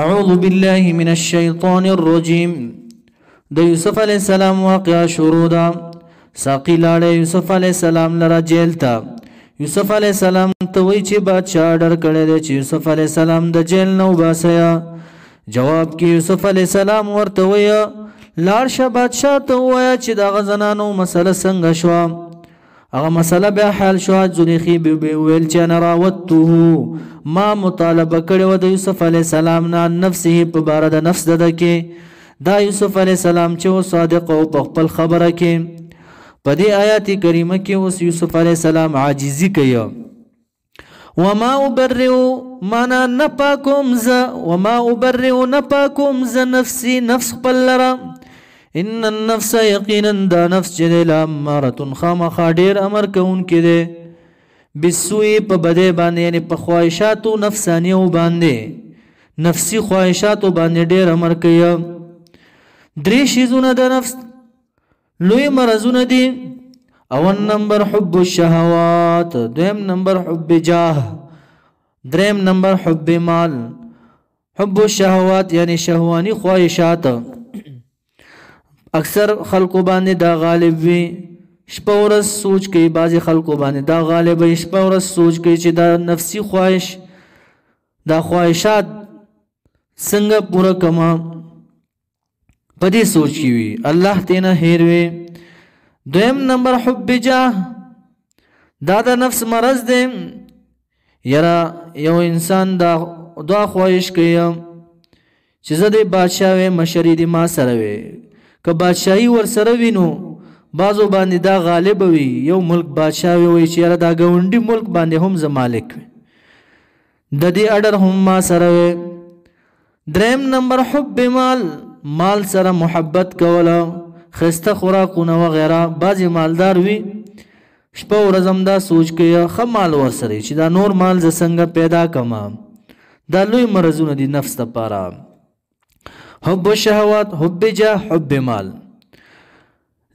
اعوذ بالله من الشیطان الرجیم. د یوسف علیہ السلام واقعا شروع ده. ساقی لاړه یوسف علیہ السلام لره جیل ته. یوسف علیہ السلام ته وی چې بادشاہ آرډر کړی دی چې یوسف علیہ السلام د جیل نه وباسیا. جواب کې یوسف علیہ السلام ورته وی لاړ شه بادشاہ ته ووایه چې دغه زنانو مسله څنګه شوه. هغه مسله بیا حل شو. زلیخی ویل چې انا راودته ما مطالبه کړې وه د یوسف علیه السلام نه نفسه په باره د نفس دده کې. دا یوسف علیه السلام چې و صادق او په خپل خبره کې. په دې آیات کریمه کې اوس یوسف علیه السلام عاجزي کوي. وما ابرئ مانا نپاکم ز وما ابرئ نپاکم ز نفسي نفس خپل لره. ان النفس یقینا دا نفس چې دی لامارة خامخا ډېر امر کوونکی دی بالسوء په بدۍ باندې، یعنې په خواهشاتو نفسانیو باندې، نفسي خواهشاتو باندې ډېر امر کوي. درې شیزونه د نفس لوی مرضونه دي. اول نمبر حب الشهوات، دویم نمبر حب جاه، دریم نمبر حب مال. حب الشهوات یعنی شهوانی خواهشات اکثر خلقو باندې دا غالب وي. شپه ورځ سوچ کوي، بعضې خلقو باندې دا غالب وي شپه ورځ سوچ کوي چې دا نفسي خواهش، دا خواهشات څنګه پوره کما، په دې سوچ کې وي، الله تینا هیر وي. دویم نمبر حب جاه، دا د نفس مرض دی. یاره یو انسان دا خواهش کوي چې زه د بادشاه وی مشري دې ما سره وي. که بادشاهي ور سره وي نو بعضو باندې دا غالب وي. یو ملک بادشاه وي چې یاره دا ګاونډي ملک باندې هم زه مالک وي، د دې اډر هم ما سره وي. دریم نمبر حب مال، مال سره محبت کوله، ښایسته خوراکونه وغیره. بعضې مالدار وي شپه ورځ هم دا سوچ کوي ښه مال ورسره چې دا نور مال زه څنګه پیدا کړم. دا لوی مرضونه دي نفس دپاره. حب الشهوات، حب جاه، حب مال.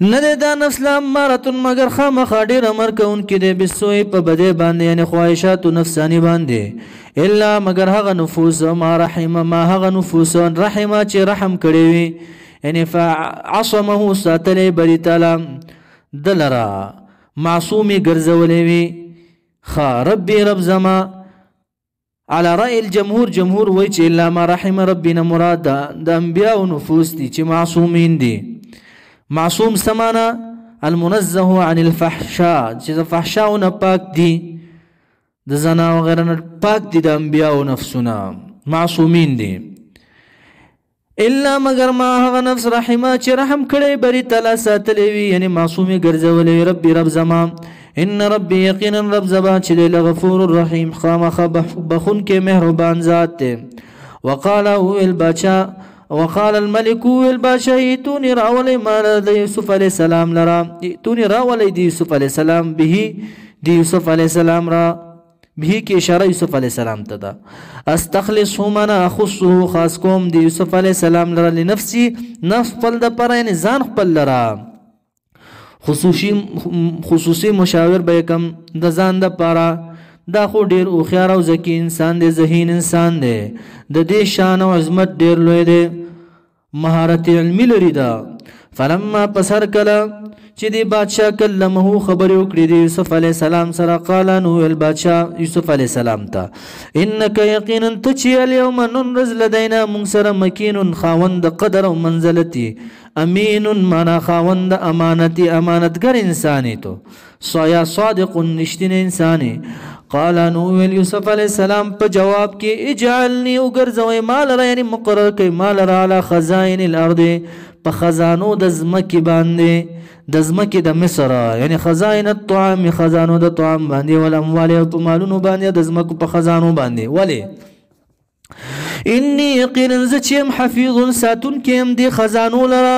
نه دی دا نفس لامارة مگر خامخا ډېر امر کوونکی دی بالسوء په بدۍ باندې، یعنې خواهشاتو نفساني باندې. الا مگر هغه نفوس ما رحمه، ما هغه نفوس رحمه چې رحم کړی وي، یعنې فعصمه ساتلی بری تعالی ده لره، معصومې ګرځولی وي. ښه ربي رب زما على رأي الجمهور، جمهور وی چې الا ما رحم ربنا مراد د انبیاء نفوس دي چې معصومین دي. معصوم سمانا المنزه عن الفحشاء، چې د فحشاء نه پاک دي، د زنا وغیره نه پاک دي د انبیاء نفسونه، معصومین دي. الا مگر ما هغه نفس رحمه چې رحم کړی بری تعالی ساتلی وي، یعنې معصومې ګرځولی وي. ربي رب زما ان ربي یقینا رب زبان چې دی لغفور الرحیم، خامخا بخون کې مهربان ذات دی. وقال الملك البادشاه ائتوني راولي مال د یوسف علیه السلام لرا، ائتوني راولي د یوسف علیه السلام به، د یوسف علیه السلام را به کې اشاره یوسف علیه السلام ته ده. استخلصه من اخصه، خاص کوم د یوسف علیه السلام لرا لنفسي، نفس خپل دپاره یعنې ځان خپل لرا. خصوصي مشاور به کم د ځان دپاره. دا خو ډېر هوښیار او ذکي انسان دی، ذهین انسان دی، د دې شان او عظمت ډېر لوی دی، مهارت علمي لري. دا فلما پس هر کله چې دی بادشاه کلمه خبرې وکړې د یوسف علیه السلام سره، قال نو ویل بادشاه یوسف علیه السلام ته انک یقینا ته چې الیوم نن ورځ لدینا موږ سره مکین خاوند قدر او منزلتي، امین معنا خاوند امانتي، امانتګر انسانی تو یا صادق نشتین انسانی. قال نو ویل یوسف علیه السلام په جواب کې اجعلني وګرځوئ مال را، یعنې مقرر کوي مال را علی خزائن الارض، په خزانو د ځمکې باندې، د ځمکې د مصر، یعنې خزائن الطعام، خزانو د طعام باندې، والاموال او په مالونو باندې، د ځمکو په خزانو باندې. ولې انی یقینا زه چې یم حفیظ ساتونکی یم دې خزانو لره،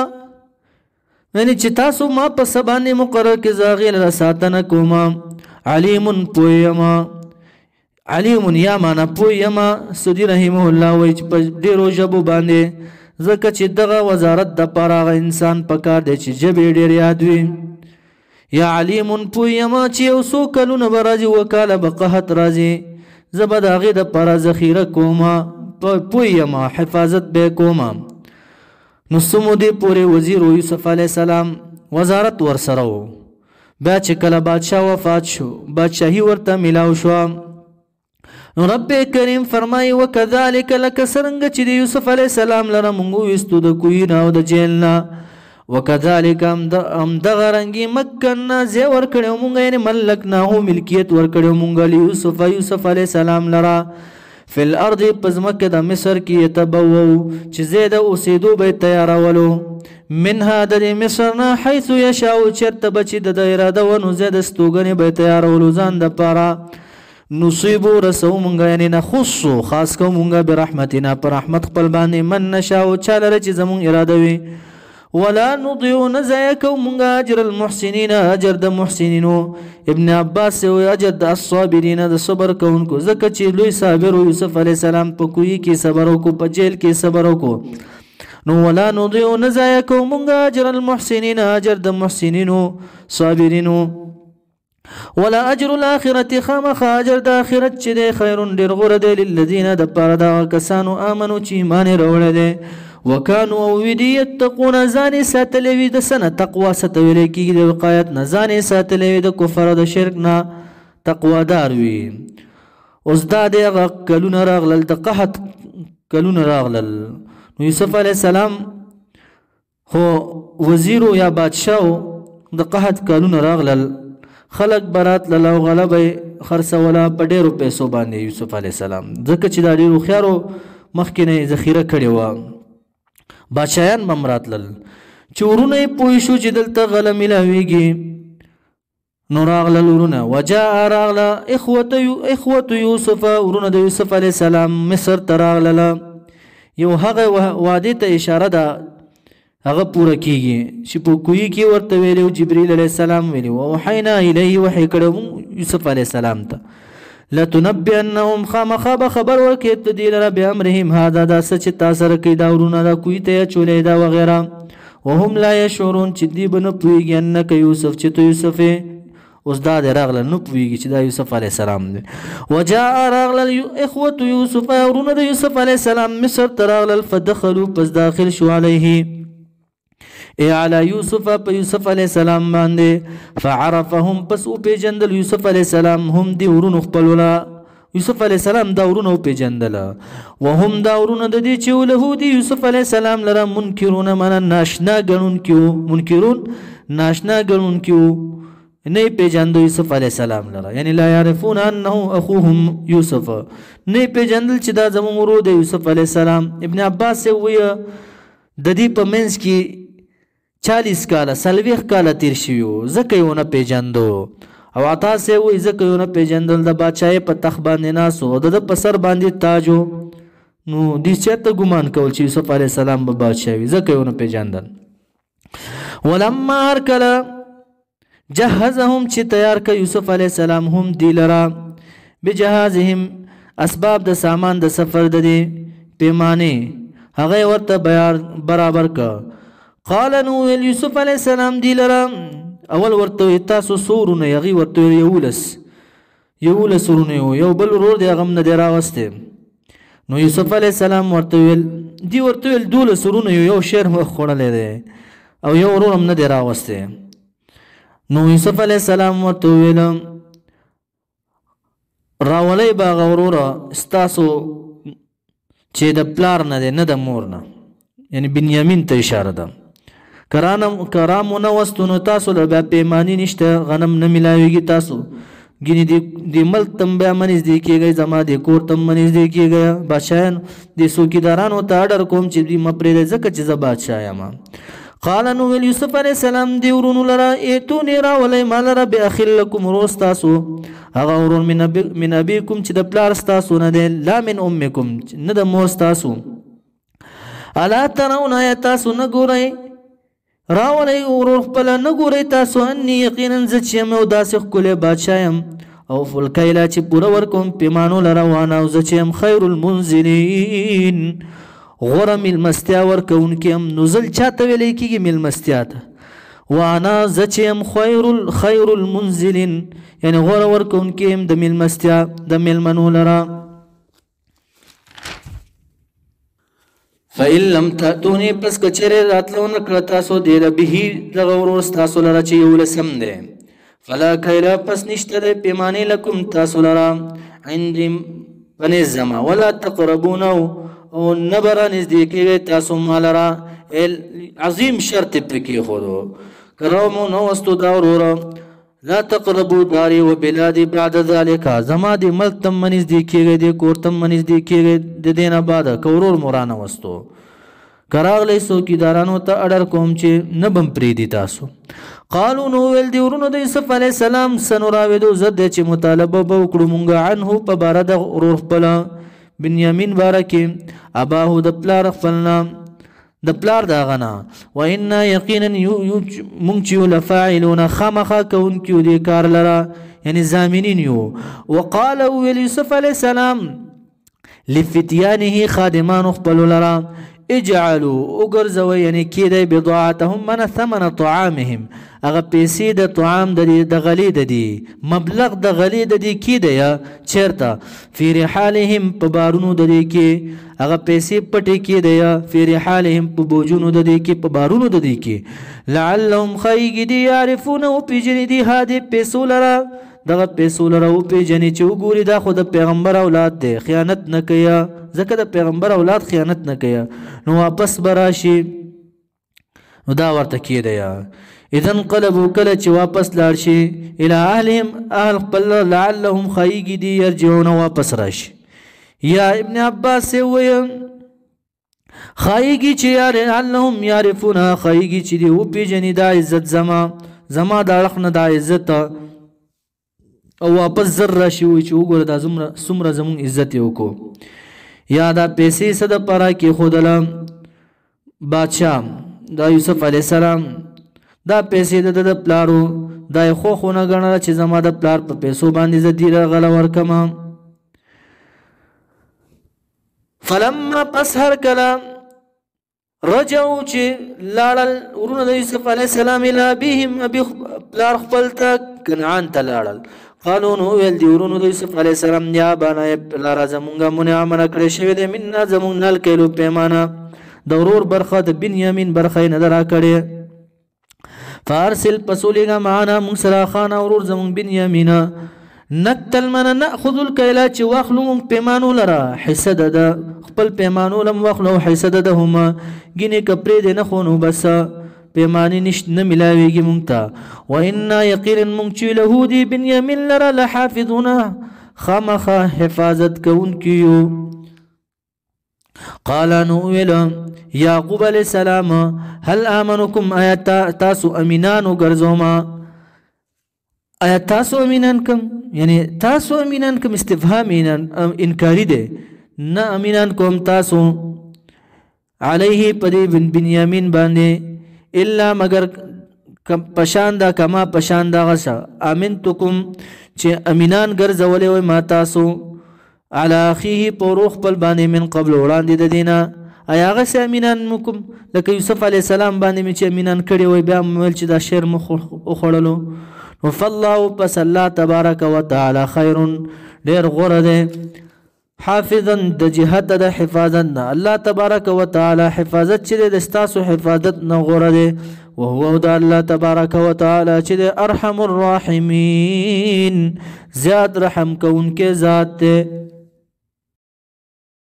یعنې چې تاسو ما په څه باندې مقرر کې زه هغې لره ساتنه کوم. علیم پوه یمه، علیم یا معنا پوه یمه. سودي رحمه الله وایي چې په ډېرو ژبو باندې، ځکه چې دغه وزارت دپاره هغه انسان پکار دی چې ژبې ډېر یاد وي. یا علیم پوه یمه چې یو څو کلونه به راځي، 2 کاله به قحط راځي، زه به د هغې دپاره ذخیره کومه، پویم حفاظت به کوم. نو سمودی پوری وزیر یوسف علیه السلام وزارت ورسره و بیا چې کله بادشاه وفات شو بادشاهي ورته میلاو شو. نو رب کریم فرمایي وکذالک لکه څرنګه چې د یوسف علیه السلام لره موږ وویستو د کوی نه او د جیل نه وکذالک همدغه رنګې مکننا ځای ورکړی موږ یعنې ملکناه ملکیت ورکړی موږ یوسف علیه السلام لره فی الارض په ځمکه د مصر کې یتبوؤ چې ځای د اوسېدو به یې تیارولو منها د دې مصر نه حیث یشاء چېرته به چې د ده اراده وه نو ځای د ستوګنې به یې تیارولو ځان دپاره نصیبو رسو مونږ یعنې نخصو خاص کوو مونږ برحمتنا په رحمت خپل باندې من نشاء چا لره چې زمونږ اراده وي ولا نضيع نه ضایع کوو مونږ اجر المحسنین اجر د محسنینو. ابن عباس وایي اجر د الصابرین د صبر کوونکو ځکه چې لوی صابر یوسف علیه السلام په کوهي کې صبر وکړو په جیل کې صبر وکړو نو ولا نضيع نه ضایع کوو مونږ اجر المحسنین اجر د محسنینو صابرینو. ولا اجر الاخرة خامخ اجر د اخرت چې دی خیر ډېر غوره دی للذین د پاره د کسانو آمنو چې ایمان یې راوړی دی وکانو او وي دي یتقون ځان یې ساتلی وي د څه نه تقوا څه ته ویلی کېږي د وقایت نه ځان یې ساتلی وي د کفر او د شرک نه تقوادار وي. اوس دا دی هغه کلونه راغلل د قحط کلونه راغلل نو یوسف علیه السلام خو وزیرو یا بادشاهو د قحط کلونه راغلل خلق برات لله غلبه خرڅوله په ډېرو پیسو باندې یوسف علیه السلام ځکه چې دا ډېر هوښیارو مخکې نه یې ذخیره کړې وه بادشاهیان به هم راتلل چې ورونه یې پوه شو چې دلته غله میلاویږي نو راغلل ورونه وجاء راغله اخوة یوسف ورونه د یوسف علیه السلام مصر ته راغلله یو هغه وعدې ته اشاره ده هغه پوره کیږي چې په کوهي کې ورته ویلي جبریل علیه السلام ویلي ووحینا الیه وحی کړی یوسف علیه السلام ته لتنبئنهم خامخا به خبر ورکړې ته دې لره بامرهم هذا دا څه چې تا سره کوي دا ورونه دا کوهي ته یې اچولی دا وغیره وهم لا یشعرون چې دوی به نه پوهېږي انکه یوسف چې ته یوسف یې اوس دا دی راغله نه پوهېږي چې دا یوسف علیه السلام دی. وجاء راغلل اخوة یوسف ورونه د یوسف علیه السلام مصر ته راغلل فدخلوا پس داخل شو علیه على یوسف په یوسف علیه السلام باندې فعرفهم پس او پیجندل یوسف علیه السلام هم دی ورونو خپلوله یوسف علیه السلام دا ورونه وپیژندله وهم دا ورونه د دې چې له دی یوسف علیه السلام لره منکرون منه ناشنا ګڼونکي وو منکرون ناشنا ګڼونکي وو نه یې پیژندو یوسف علیه السلام لره یعنی لا یعرفون انه اخوهم یوسف نه یې پیژندل چې دا زموږ ورور دی یوسف علیه السلام. ابن عباس وایي د دې په منځ کې 40 کاله 40 کاله تیر شوي وو ځکه یې ونه پیژندو او عطا صاحب وایي ځکه یې ونه پیژندل د بادشاهۍ په تخت باندې ناست و د ده په سر باندې تاج و نو دوی چېرته ګمان کول چې یوسف علیه السلام به بادشاه وي ځکه یې ونه پیژندل. ولما هر کله جهزهم چې تیار که یوسف علیه السلام هم دی لره بجهازهم اسباب د سامان د سفر د دې پیمانې هغه یې ورته برابر که قال نو ویل یوسف علیه السلام دی لره اول ورته ویل تاسو څو ورونه یې هغې ورته ویل 11 ورونه یو یو بل ورور دی هغه هم نه دی راوستی نو یوسف علیه السلام ورته ویل دی ورته ویل 12 ورونه یو شعر مخ خوړلی دی او یو ورور هم نه دی راوستی نو یوسف علیه السلام ورته ویل راولی به هغه وروره ستاسو چې د پلار نه دی نه د مور نه یعنی بنیامین ته اشاره ده کرامو نه وستو نو تاسو له بیا پیماني نشته غنم نه میلاویږي تاسو ګینې د ملک تم بیا منځدې کېږئ زما د کور تم منځدې کېږئ بادشاهان د څوکیدارانو ته اډر کوم چې دوی مه پرېږدئ ځکه چې زه بادشاه یم. قال نو ویل یوسف علیه السلام دی ورونو لره ایتونی راولئ ما لره باخ لکم ورور ستاسو هغه ورور من ابیکم چې د پلار ستاسو نه دی لا من امکم نه د مور ستاسو الا ترون آیا تاسو نه ګورئ راولئ ورور خپله نه ګورئ تاسو انی یقینا زه چې یم یو داسې ښکلی بادشاه یم او فالکیله چې پوره ورکوم پیمانو لره وانا او زه چې یم خیر المنزلین غوره میلمستیا ورکوونکي یم نزل چا ته ویلی کېږي میلمستیا ته وانا زه چې یم خیر المنزلین یعنی غوره ورکوونکي یم د میلمستیا د میلمنو لره. فإن لم تأتوني پس کچره راتلو نکړه تاسو دې به دغه ورور تاسو لره چې یو لسم دی فلا کیلا پس نشته د پیمانې لکم تاسو لره عندي پنځ زما ولا تقربونه او نبره نزدې کېږئ تاسو ما لره عظیم شرط پکې خودو کرامو نو واستو دا وروره لا تقربوا داري وبلادي بعد ذلك زما دي ملک تم منځ دي کېږي دي کور تم منځ دي کېږي د دینه بعد کورور مرانه وستو کراغلی څوکیدارانو ته اډر کوم چې نه بم پریدي تاسو قالو نو ویل دی ورونو د یوسف علیه السلام سنراودو زد چې مطالبه به وکړو مونږ عنه په باره د ورور خپل بنیامین باره کې اباهو د پلار خپلنا د پلار دا غنا و ان یقینا مونږ چې لفاعلون خامخا کوونکي دې کار لره یعنی زامنین یو وقال یوسف علیه السلام لفتيانه خادمان خپل لره اجعلوا وګرځوي یعنی کېدی بضاعتهم من ثمن طعامهم هغه پیسې د طعام د غلې د دي مبلغ د غلې د دي کېدی چیرته فی رحالهم په بارونو د دي کې هغه پیسې پټې کېدی فی رحالهم په بوجونو د دي کې په بارونو د دي کې لعلهم خیږي دي یعرفون او پیژني دي هادي پیسو لره دغه پیسو لره او پیژني چې وګوري دا خو د پیغمبر اولاد دی خیانت نه کوي ځکه د پیغمبر اولاد خیانت نه کوي نو واپس براشي نو دا ورته کېدی اذن قلبوا کله چې واپس لاړ شي الى اهلهم اهل خپل لعلهم خیږي دي یرجعون واپس راشي یا ابن عباس وی خیږي چې لعلهم يعرفون خیږي چې دی او پیژني دا عزت زما دا اړخ نه دا عزت او واپس زر راشي وي چې وګوره دا څومره زمون عزت یې وکړو یا دا پیسې څه دپاره کېښودله بادشاه دا یوسف علیه السلام دا پیسې د پلارو دا یې خوښ ونه ګڼله چې زما د پلار په پیسو باندې زه دیره غله ورکمه فلما پس هر کله رجعو چې لاړل ورونه د یوسف علیه السلام الی ابیهم ابي پلار خپل ته کنعان ته لاړل قالو نو ویل دی ورونو د یوسف علیه السلام یا بانا پلاره زمونږه منع منع کړی شوی دی منا زمونږ نل کیلو پیمانه د ورور برخه د بنیامین برخه یې نه ده راکړې فارسل پسولیږه معنا مونږ سره خانه ورور زمونږ بنیامینه نکتل من ناخذ الکیلا چې واخلو مونږ پیمانو لره حصه ده خپل پیمانو لم واخلو حصه ده هما ګینې که پرېږدې نه خو نو بس پیمانی نشت نه ملاویږي مونږ ته و انا یقینا مونږ چې له دې بنیامین لره لحافظون خامخا حفاظت کوونکي یو قال نو ویل یعقوب علیه السلام هل آمنکم آیا تاسو امینانو ګرځوما آیا تاسو امینان کم یعنی تاسو امینان کم استفهام انکاری دی نه امینان کوم تاسو علیه پدی بنیامین باندې الا مگر پشاندا کما پشاندا غسا امنتکم چې امینان ګرځولې وي ما تاسو علی اخیه پروخ پل باندې من قبل وړاندې د دینه ایا غس امینان مکم لکه یوسف علی السلام باندې می چې امینان کړي وي بیا مول چې دا شعر مخ خړلو فالله پس الله تبارک وتعالى خير ډیر غوره ده حافظا د جهت د حفاظت الله تبارک وتعالى حفاظت چې د استاسو حفاظت نه غوره ده وهو د الله تبارک وتعالى چې د ارحم الراحمین زیات رحم کوونکې ذات ده